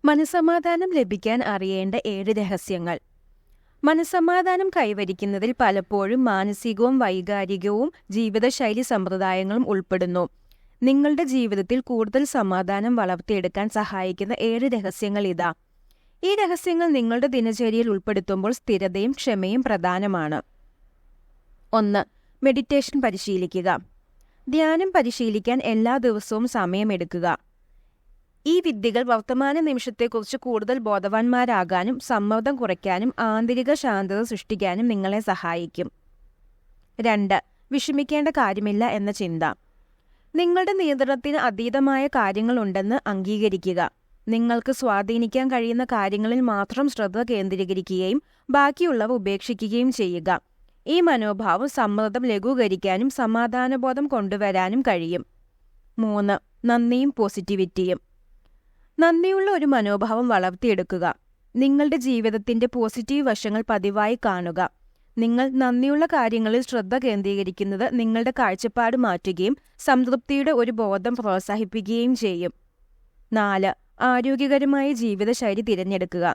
മനസ്സമാധാനം ലഭിക്കാൻ അറിയേണ്ട 7 രഹസ്യങ്ങൾ. മനസ്സമാധാനം കൈവരിക്കുന്നതിൽ പലപ്പോഴും മാനസികവും വൈകാരികവും ജീവിതശൈലി സമ്പ്രദായങ്ങളും ഉൾപ്പെടുന്നു. നിങ്ങളുടെ ജീവിതത്തിൽ കൂടുതൽ സമാധാനം വളർത്തിയെടുക്കാൻ സഹായിക്കുന്ന 7 രഹസ്യങ്ങൾ ഇതാ. ഈ രഹസ്യങ്ങൾ നിങ്ങളുടെ ദിനചര്യയിൽ ഉൾപ്പെടുത്തുമ്പോൾ സ്ഥിരതയും ക്ഷമയും പ്രധാനമാണ്. 1. മെഡിറ്റേഷൻ പരിശീലിക്കുക. ധ്യാനം പരിശീലിക്കാൻ എല്ലാ ദിവസവും സമയമെടുക്കുക. ഈ വിദ്യകൾ വർത്തമാന നിമിഷത്തെക്കുറിച്ച് കൂടുതൽ ബോധവാന്മാരാകാനും സമ്മർദ്ദം കുറയ്ക്കാനും ആന്തരിക ശാന്തത സൃഷ്ടിക്കാനും നിങ്ങളെ സഹായിക്കും. 2. വിഷമിക്കേണ്ട കാര്യമില്ല എന്ന ചിന്ത. നിങ്ങളുടെ നിയന്ത്രണത്തിന് അതീതമായ കാര്യങ്ങളുണ്ടെന്ന് അംഗീകരിക്കുക. നിങ്ങൾക്ക് സ്വാധീനിക്കാൻ കഴിയുന്ന കാര്യങ്ങളിൽ മാത്രം ശ്രദ്ധ കേന്ദ്രീകരിക്കുകയും ബാക്കിയുള്ളവ ഉപേക്ഷിക്കുകയും ചെയ്യുക. ഈ മനോഭാവം സമ്മർദ്ദം ലഘൂകരിക്കാനും സമാധാനബോധം കൊണ്ടുവരാനും കഴിയും. 3. നന്ദിയും പോസിറ്റിവിറ്റിയും. നന്ദിയുള്ള ഒരു മനോഭാവം വളർത്തിയെടുക്കുക. നിങ്ങളുടെ ജീവിതത്തിന്റെ പോസിറ്റീവ് വശങ്ങൾ പതിവായി കാണുക. നിങ്ങൾ നന്ദിയുള്ള കാര്യങ്ങളിൽ ശ്രദ്ധ കേന്ദ്രീകരിക്കുന്നത് നിങ്ങളുടെ കാഴ്ചപ്പാട് മാറ്റുകയും സംതൃപ്തിയുടെ ഒരു ബോധം പ്രോത്സാഹിപ്പിക്കുകയും ചെയ്യും. 4. ആരോഗ്യകരമായ ജീവിതശൈലി തിരഞ്ഞെടുക്കുക.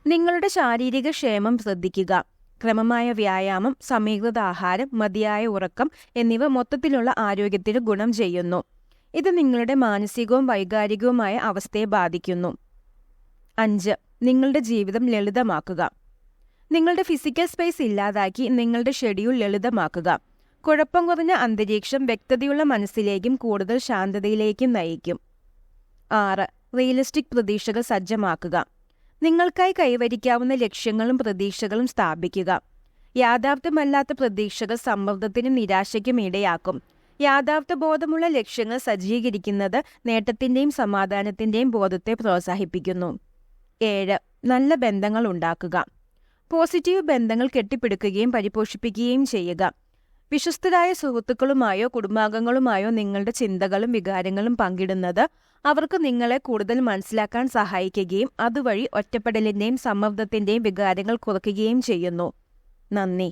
നിങ്ങളുടെ ശാരീരിക ക്ഷേമം ശ്രദ്ധിക്കുക. ക്രമമായ വ്യായാമം, സമീകൃത ആഹാരം, മതിയായ ഉറക്കം എന്നിവ മൊത്തത്തിലുള്ള ആരോഗ്യത്തിന് ഗുണം ചെയ്യുന്നു. ഇത് നിങ്ങളുടെ മാനസികവും വൈകാരികവുമായ അവസ്ഥയെ ബാധിക്കുന്നു. 5. നിങ്ങളുടെ ജീവിതം ലളിതമാക്കുക. നിങ്ങളുടെ ഫിസിക്കൽ സ്പേസ് ഇല്ലാതാക്കി നിങ്ങളുടെ ഷെഡ്യൂൾ ലളിതമാക്കുക. കുഴപ്പം കുറഞ്ഞ അന്തരീക്ഷം വ്യക്തതയുള്ള മനസ്സിലേക്കും കൂടുതൽ ശാന്തതയിലേക്കും നയിക്കും. 6. റിയലിസ്റ്റിക് പ്രതീക്ഷകൾ സജ്ജമാക്കുക. നിങ്ങൾക്കായി കൈവരിക്കാവുന്ന ലക്ഷ്യങ്ങളും പ്രതീക്ഷകളും സ്ഥാപിക്കുക. യാഥാർത്ഥ്യമല്ലാത്ത പ്രതീക്ഷകൾ സമ്മർദ്ദത്തിനും നിരാശയ്ക്കും ഇടയാക്കും. യാഥാർത്ഥ്യബോധമുള്ള ലക്ഷ്യങ്ങൾ സജ്ജീകരിക്കുന്നത് നേട്ടത്തിന്റെയും സമാധാനത്തിന്റെയും ബോധത്തെ പ്രോത്സാഹിപ്പിക്കുന്നു. 7. നല്ല ബന്ധങ്ങൾ ഉണ്ടാക്കുക. പോസിറ്റീവ് ബന്ധങ്ങൾ കെട്ടിപ്പടുക്കുകയും പരിപോഷിപ്പിക്കുകയും ചെയ്യുക. വിശ്വസ്തരായ സുഹൃത്തുക്കളുമായോ കുടുംബാംഗങ്ങളുമായോ നിങ്ങളുടെ ചിന്തകളും വികാരങ്ങളും പങ്കിടുന്നത് അവർക്ക് നിങ്ങളെ കൂടുതൽ മനസ്സിലാക്കാൻ സഹായിക്കുകയും അതുവഴി ഒറ്റപ്പെടലിന്റെയും സമ്മർദ്ദത്തിന്റെയും വികാരങ്ങൾ കുറയ്ക്കുകയും ചെയ്യുന്നു. നന്ദി.